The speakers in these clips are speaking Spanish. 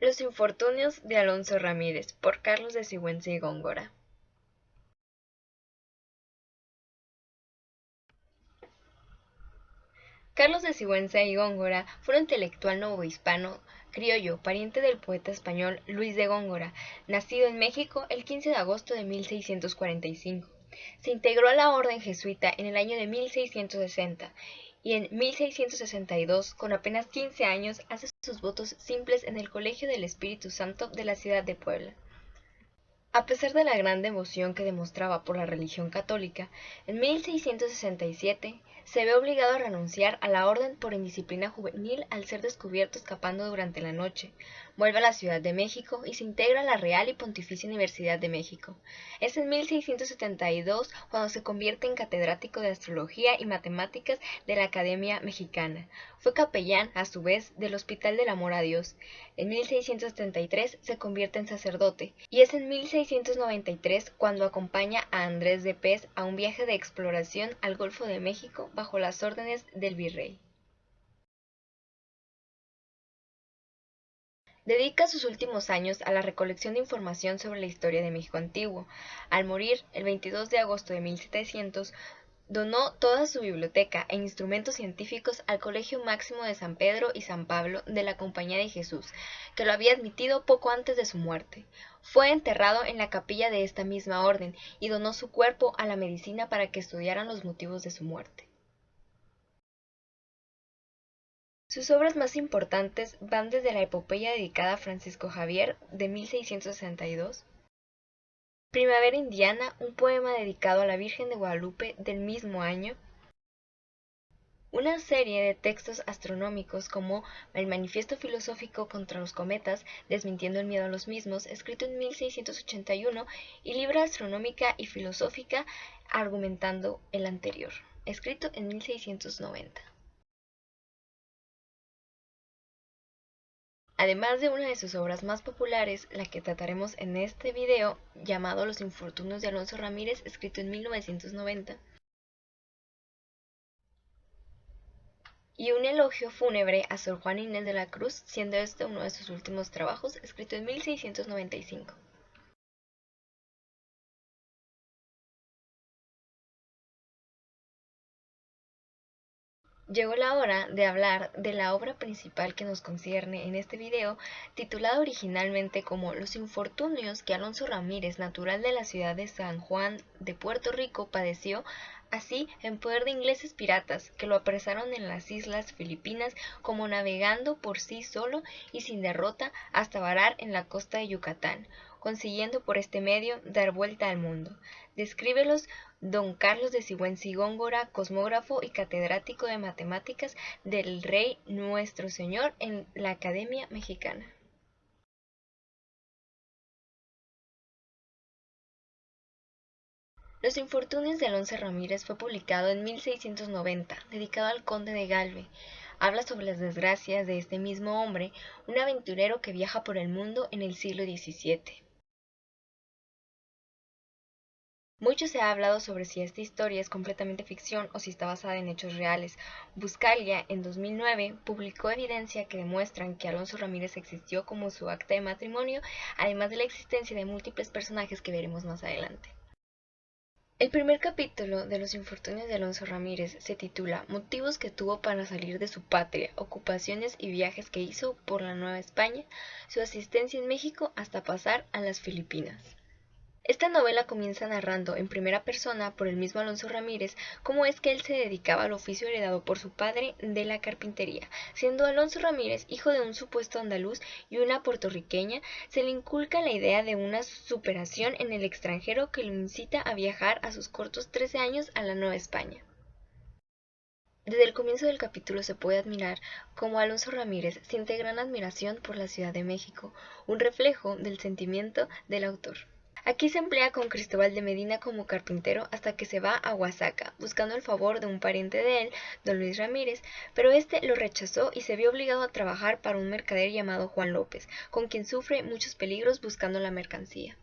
Los infortunios de Alonso Ramírez, por Carlos de Sigüenza y Góngora. Carlos de Sigüenza y Góngora fue un intelectual novohispano criollo, pariente del poeta español Luis de Góngora, nacido en México el 15 de agosto de 1645. Se integró a la orden jesuita en el año de 1660 y en 1662, con apenas 15 años, hace sus votos simples en el Colegio del Espíritu Santo de la ciudad de Puebla. A pesar de la gran devoción que demostraba por la religión católica, en 1667 se ve obligado a renunciar a la orden por indisciplina juvenil al ser descubierto escapando durante la noche. Vuelve a la Ciudad de México y se integra a la Real y Pontificia Universidad de México. Es en 1672 cuando se convierte en catedrático de Astrología y Matemáticas de la Academia Mexicana. Fue capellán, a su vez, del Hospital del Amor a Dios. En 1673 se convierte en sacerdote y es en 1693 cuando acompaña a Andrés de Pez a un viaje de exploración al Golfo de México bajo las órdenes del virrey. Dedica sus últimos años a la recolección de información sobre la historia de México antiguo. Al morir, el 22 de agosto de 1700, donó toda su biblioteca e instrumentos científicos al Colegio Máximo de San Pedro y San Pablo de la Compañía de Jesús, que lo había admitido poco antes de su muerte. Fue enterrado en la capilla de esta misma orden y donó su cuerpo a la medicina para que estudiaran los motivos de su muerte. Sus obras más importantes van desde la epopeya dedicada a Francisco Javier de 1662, Primavera Indiana, un poema dedicado a la Virgen de Guadalupe del mismo año, una serie de textos astronómicos como el Manifiesto Filosófico contra los Cometas, desmintiendo el miedo a los mismos, escrito en 1681, y Libra Astronómica y Filosófica, argumentando el anterior, escrito en 1690. Además de una de sus obras más populares, la que trataremos en este video, llamado Los infortunios de Alonso Ramírez, escrito en 1990, y un elogio fúnebre a Sor Juana Inés de la Cruz, siendo este uno de sus últimos trabajos, escrito en 1695. Llegó la hora de hablar de la obra principal que nos concierne en este video, titulada originalmente como Los infortunios que Alonso Ramírez, natural de la ciudad de San Juan de Puerto Rico, padeció, así en poder de ingleses piratas, que lo apresaron en las islas Filipinas, como navegando por sí solo y sin derrota hasta varar en la costa de Yucatán, consiguiendo por este medio dar vuelta al mundo. Descríbelos don Carlos de Sigüenza y Góngora, cosmógrafo y catedrático de matemáticas del Rey Nuestro Señor en la Academia Mexicana. Los infortunios de Alonso Ramírez fue publicado en 1690, dedicado al conde de Galve. Habla sobre las desgracias de este mismo hombre, un aventurero que viaja por el mundo en el siglo XVII. Mucho se ha hablado sobre si esta historia es completamente ficción o si está basada en hechos reales. Buscaglia, en 2009, publicó evidencia que demuestran que Alonso Ramírez existió como su acta de matrimonio, además de la existencia de múltiples personajes que veremos más adelante. El primer capítulo de Los infortunios de Alonso Ramírez se titula Motivos que tuvo para salir de su patria, ocupaciones y viajes que hizo por la Nueva España, su asistencia en México hasta pasar a las Filipinas. Esta novela comienza narrando en primera persona por el mismo Alonso Ramírez cómo es que él se dedicaba al oficio heredado por su padre de la carpintería. Siendo Alonso Ramírez hijo de un supuesto andaluz y una puertorriqueña, se le inculca la idea de una superación en el extranjero que lo incita a viajar a sus cortos 13 años a la Nueva España. Desde el comienzo del capítulo se puede admirar cómo Alonso Ramírez siente gran admiración por la Ciudad de México, un reflejo del sentimiento del autor. Aquí se emplea con Cristóbal de Medina como carpintero hasta que se va a Oaxaca, buscando el favor de un pariente de él, don Luis Ramírez, pero este lo rechazó y se vio obligado a trabajar para un mercader llamado Juan López, con quien sufre muchos peligros buscando la mercancía.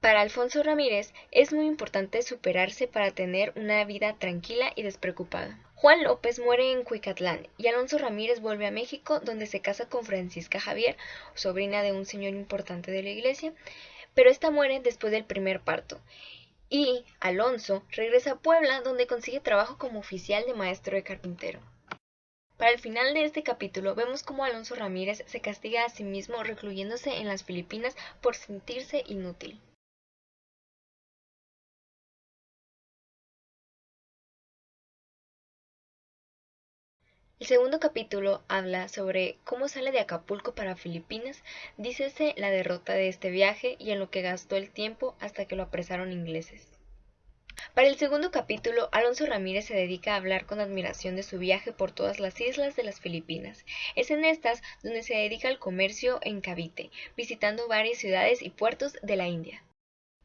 Para Alfonso Ramírez es muy importante superarse para tener una vida tranquila y despreocupada. Juan López muere en Cuicatlán y Alonso Ramírez vuelve a México, donde se casa con Francisca Javier, sobrina de un señor importante de la iglesia, pero esta muere después del primer parto. Y Alonso regresa a Puebla, donde consigue trabajo como oficial de maestro de carpintero. Para el final de este capítulo vemos cómo Alonso Ramírez se castiga a sí mismo recluyéndose en las Filipinas por sentirse inútil. El segundo capítulo habla sobre cómo sale de Acapulco para Filipinas, dícese la derrota de este viaje y en lo que gastó el tiempo hasta que lo apresaron ingleses. Para el segundo capítulo, Alonso Ramírez se dedica a hablar con admiración de su viaje por todas las islas de las Filipinas. Es en estas donde se dedica al comercio en Cavite, visitando varias ciudades y puertos de la India.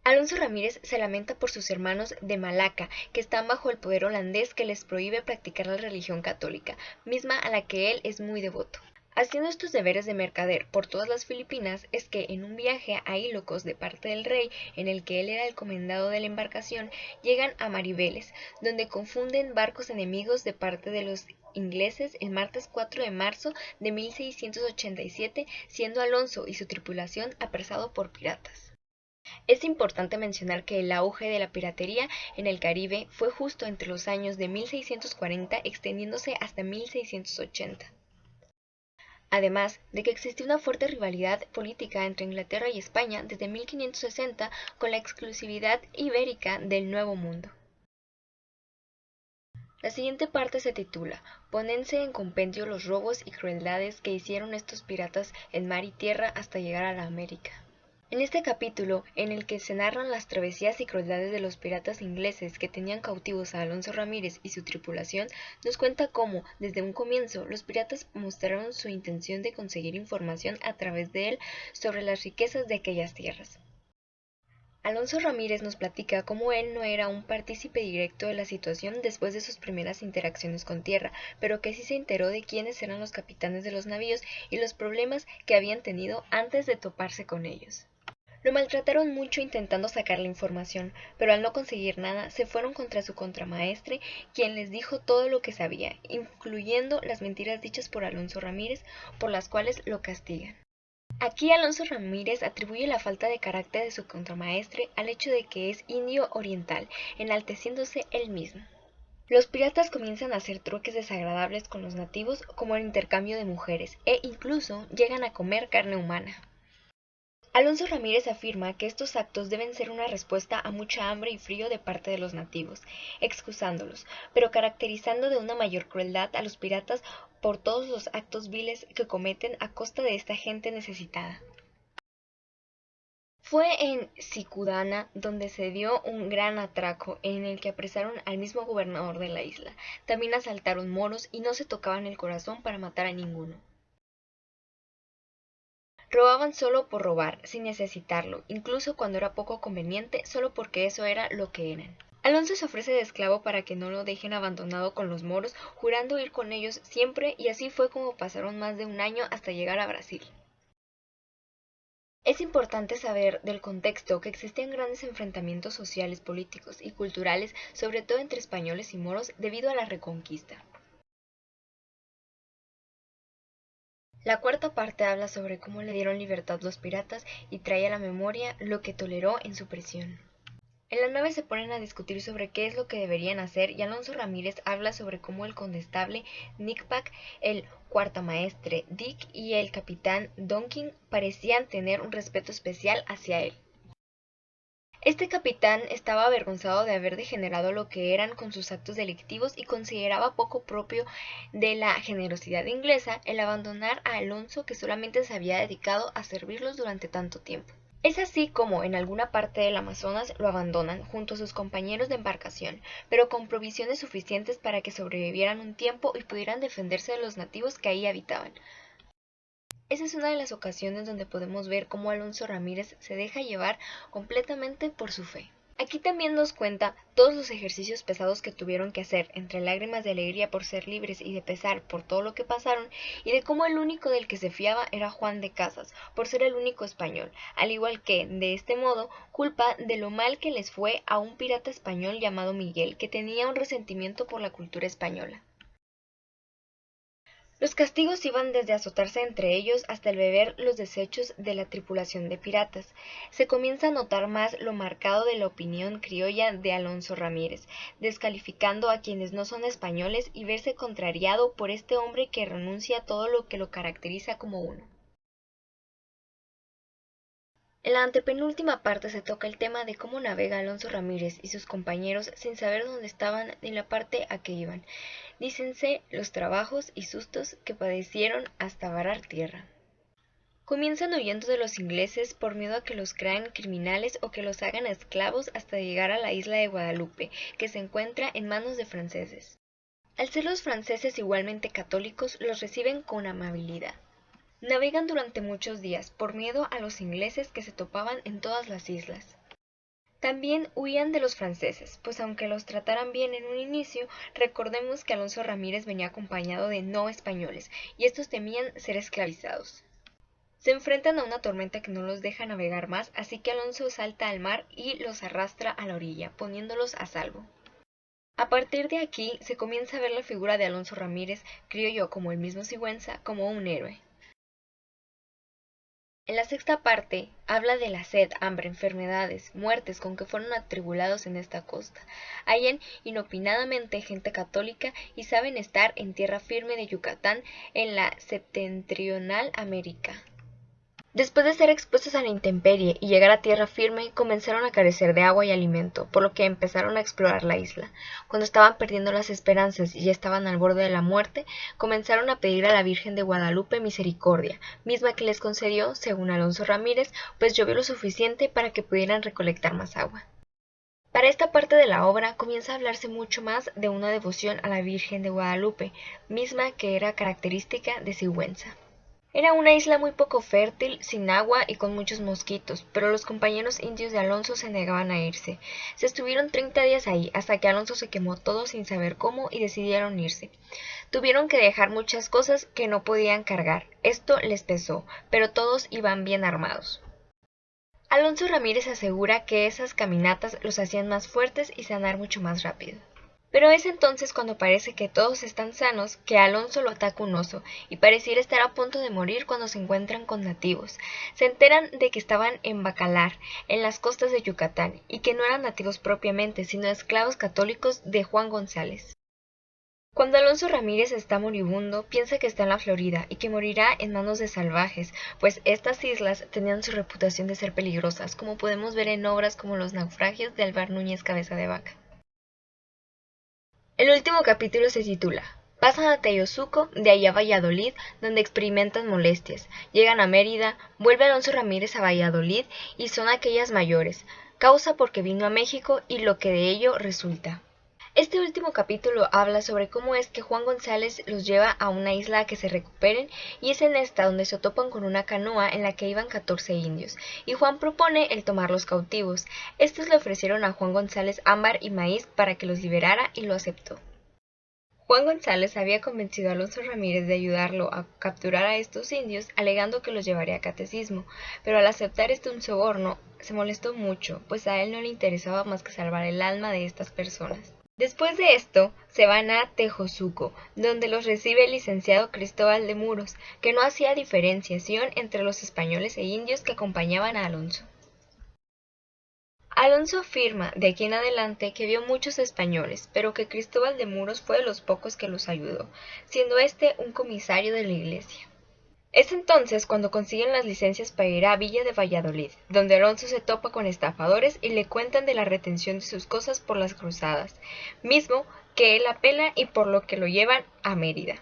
Alonso Ramírez se lamenta por sus hermanos de Malaca, que están bajo el poder holandés que les prohíbe practicar la religión católica, misma a la que él es muy devoto. Haciendo estos deberes de mercader por todas las Filipinas es que en un viaje a Ilocos de parte del rey, en el que él era el comendador de la embarcación, llegan a Mariveles, donde confunden barcos enemigos de parte de los ingleses el martes 4 de marzo de 1687, siendo Alonso y su tripulación apresado por piratas. Es importante mencionar que el auge de la piratería en el Caribe fue justo entre los años de 1640 extendiéndose hasta 1680. Además de que existía una fuerte rivalidad política entre Inglaterra y España desde 1560 con la exclusividad ibérica del Nuevo Mundo. La siguiente parte se titula Pónense en compendio los robos y crueldades que hicieron estos piratas en mar y tierra hasta llegar a la América. En este capítulo, en el que se narran las travesías y crueldades de los piratas ingleses que tenían cautivos a Alonso Ramírez y su tripulación, nos cuenta cómo, desde un comienzo, los piratas mostraron su intención de conseguir información a través de él sobre las riquezas de aquellas tierras. Alonso Ramírez nos platica cómo él no era un partícipe directo de la situación después de sus primeras interacciones con tierra, pero que sí se enteró de quiénes eran los capitanes de los navíos y los problemas que habían tenido antes de toparse con ellos. Lo maltrataron mucho intentando sacar la información, pero al no conseguir nada se fueron contra su contramaestre, quien les dijo todo lo que sabía, incluyendo las mentiras dichas por Alonso Ramírez, por las cuales lo castigan. Aquí Alonso Ramírez atribuye la falta de carácter de su contramaestre al hecho de que es indio oriental, enalteciéndose él mismo. Los piratas comienzan a hacer truques desagradables con los nativos, como el intercambio de mujeres, e incluso llegan a comer carne humana. Alonso Ramírez afirma que estos actos deben ser una respuesta a mucha hambre y frío de parte de los nativos, excusándolos, pero caracterizando de una mayor crueldad a los piratas por todos los actos viles que cometen a costa de esta gente necesitada. Fue en Sicudana donde se dio un gran atraco en el que apresaron al mismo gobernador de la isla. También asaltaron moros y no se tocaban el corazón para matar a ninguno. Robaban solo por robar, sin necesitarlo, incluso cuando era poco conveniente, solo porque eso era lo que eran. Alonso se ofrece de esclavo para que no lo dejen abandonado con los moros, jurando ir con ellos siempre, y así fue como pasaron más de un año hasta llegar a Brasil. Es importante saber del contexto que existían grandes enfrentamientos sociales, políticos y culturales, sobre todo entre españoles y moros, debido a la Reconquista. La cuarta parte habla sobre cómo le dieron libertad los piratas y trae a la memoria lo que toleró en su prisión. En la nave se ponen a discutir sobre qué es lo que deberían hacer y Alonso Ramírez habla sobre cómo el condestable Nicpac, el cuartamaestre Dick y el capitán Donkin parecían tener un respeto especial hacia él. Este capitán estaba avergonzado de haber degenerado lo que eran con sus actos delictivos y consideraba poco propio de la generosidad inglesa el abandonar a Alonso, que solamente se había dedicado a servirlos durante tanto tiempo. Es así como en alguna parte del Amazonas lo abandonan junto a sus compañeros de embarcación, pero con provisiones suficientes para que sobrevivieran un tiempo y pudieran defenderse de los nativos que ahí habitaban. Esa es una de las ocasiones donde podemos ver cómo Alonso Ramírez se deja llevar completamente por su fe. Aquí también nos cuenta todos los ejercicios pesados que tuvieron que hacer, entre lágrimas de alegría por ser libres y de pesar por todo lo que pasaron, y de cómo el único del que se fiaba era Juan de Casas, por ser el único español, al igual que, de este modo, culpa de lo mal que les fue a un pirata español llamado Miguel, que tenía un resentimiento por la cultura española. Los castigos iban desde azotarse entre ellos hasta el beber los desechos de la tripulación de piratas. Se comienza a notar más lo marcado de la opinión criolla de Alonso Ramírez, descalificando a quienes no son españoles y verse contrariado por este hombre que renuncia a todo lo que lo caracteriza como uno. En la antepenúltima parte se toca el tema de cómo navega Alonso Ramírez y sus compañeros sin saber dónde estaban ni la parte a que iban. Dícense los trabajos y sustos que padecieron hasta varar tierra. Comienzan huyendo de los ingleses por miedo a que los crean criminales o que los hagan esclavos hasta llegar a la isla de Guadalupe, que se encuentra en manos de franceses. Al ser los franceses igualmente católicos, los reciben con amabilidad. Navegan durante muchos días por miedo a los ingleses que se topaban en todas las islas. También huían de los franceses, pues aunque los trataran bien en un inicio, recordemos que Alonso Ramírez venía acompañado de no españoles, y estos temían ser esclavizados. Se enfrentan a una tormenta que no los deja navegar más, así que Alonso salta al mar y los arrastra a la orilla, poniéndolos a salvo. A partir de aquí se comienza a ver la figura de Alonso Ramírez, criollo como el mismo Sigüenza, como un héroe. En la sexta parte habla de la sed, hambre, enfermedades, muertes con que fueron atribulados en esta costa. Hallan inopinadamente gente católica y saben estar en tierra firme de Yucatán en la septentrional América. Después de ser expuestos a la intemperie y llegar a tierra firme, comenzaron a carecer de agua y alimento, por lo que empezaron a explorar la isla. Cuando estaban perdiendo las esperanzas y ya estaban al borde de la muerte, comenzaron a pedir a la Virgen de Guadalupe misericordia, misma que les concedió, según Alonso Ramírez, pues llovió lo suficiente para que pudieran recolectar más agua. Para esta parte de la obra comienza a hablarse mucho más de una devoción a la Virgen de Guadalupe, misma que era característica de Sigüenza. Era una isla muy poco fértil, sin agua y con muchos mosquitos, pero los compañeros indios de Alonso se negaban a irse. Se estuvieron 30 días ahí, hasta que Alonso se quemó todo sin saber cómo y decidieron irse. Tuvieron que dejar muchas cosas que no podían cargar. Esto les pesó, pero todos iban bien armados. Alonso Ramírez asegura que esas caminatas los hacían más fuertes y sanar mucho más rápido. Pero es entonces cuando parece que todos están sanos que a Alonso lo ataca un oso y pareciera estar a punto de morir cuando se encuentran con nativos. Se enteran de que estaban en Bacalar, en las costas de Yucatán, y que no eran nativos propiamente, sino esclavos católicos de Juan González. Cuando Alonso Ramírez está moribundo, piensa que está en la Florida y que morirá en manos de salvajes, pues estas islas tenían su reputación de ser peligrosas, como podemos ver en obras como Los naufragios de Alvar Núñez Cabeza de Vaca. El último capítulo se titula Pasan a Teyosuco, de allá a Valladolid, donde experimentan molestias. Llegan a Mérida, vuelve Alonso Ramírez a Valladolid y son aquellas mayores, causa porque vino a México y lo que de ello resulta. Este último capítulo habla sobre cómo es que Juan González los lleva a una isla a que se recuperen y es en esta donde se topan con una canoa en la que iban 14 indios y Juan propone el tomarlos cautivos. Estos le ofrecieron a Juan González ámbar y maíz para que los liberara y lo aceptó. Juan González había convencido a Alonso Ramírez de ayudarlo a capturar a estos indios, alegando que los llevaría a catecismo, pero al aceptar un soborno, se molestó mucho, pues a él no le interesaba más que salvar el alma de estas personas. Después de esto, se van a Tejosuco, donde los recibe el licenciado Cristóbal de Muros, que no hacía diferenciación entre los españoles e indios que acompañaban a Alonso. Alonso afirma de aquí en adelante que vio muchos españoles, pero que Cristóbal de Muros fue de los pocos que los ayudó, siendo este un comisario de la iglesia. Es entonces cuando consiguen las licencias para ir a Villa de Valladolid, donde Alonso se topa con estafadores y le cuentan de la retención de sus cosas por las cruzadas, mismo que él apela y por lo que lo llevan a Mérida.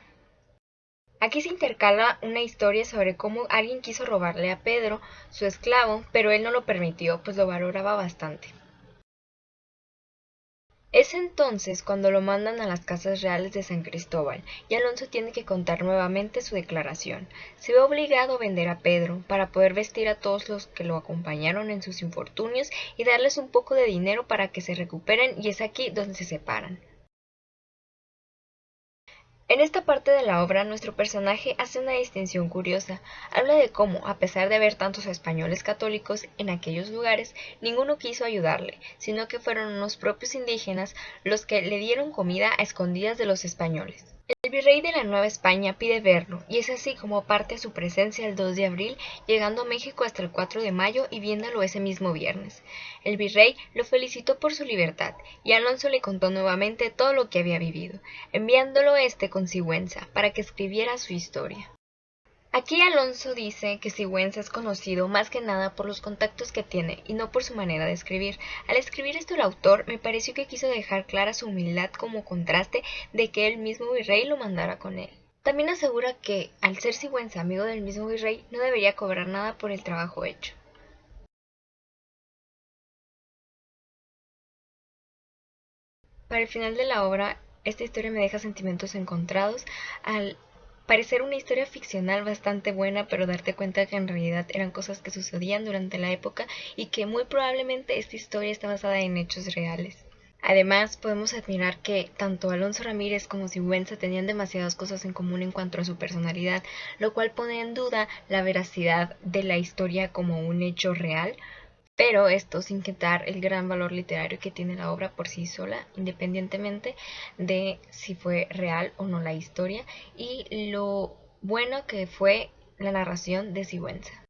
Aquí se intercala una historia sobre cómo alguien quiso robarle a Pedro, su esclavo, pero él no lo permitió, pues lo valoraba bastante. Es entonces cuando lo mandan a las casas reales de San Cristóbal, y Alonso tiene que contar nuevamente su declaración. Se ve obligado a vender a Pedro, para poder vestir a todos los que lo acompañaron en sus infortunios y darles un poco de dinero para que se recuperen, y es aquí donde se separan. En esta parte de la obra, nuestro personaje hace una distinción curiosa. Habla de cómo, a pesar de haber tantos españoles católicos en aquellos lugares, ninguno quiso ayudarle, sino que fueron unos propios indígenas los que le dieron comida a escondidas de los españoles. El virrey de la Nueva España pide verlo, y es así como parte su presencia el 2 de abril, llegando a México hasta el 4 de mayo y viéndolo ese mismo viernes. El virrey lo felicitó por su libertad, y Alonso le contó nuevamente todo lo que había vivido, enviándolo con Sigüenza para que escribiera su historia. Aquí Alonso dice que Sigüenza es conocido más que nada por los contactos que tiene y no por su manera de escribir. Al escribir esto el autor me pareció que quiso dejar clara su humildad como contraste de que el mismo virrey lo mandara con él. También asegura que, al ser Sigüenza amigo del mismo virrey, no debería cobrar nada por el trabajo hecho. Para el final de la obra, esta historia me deja sentimientos encontrados al parecer una historia ficcional bastante buena, pero darte cuenta que en realidad eran cosas que sucedían durante la época y que muy probablemente esta historia está basada en hechos reales. Además, podemos admirar que tanto Alonso Ramírez como Sigüenza tenían demasiadas cosas en común en cuanto a su personalidad, lo cual pone en duda la veracidad de la historia como un hecho real, pero esto sin quitar el gran valor literario que tiene la obra por sí sola, independientemente de si fue real o no la historia, y lo bueno que fue la narración de Sigüenza.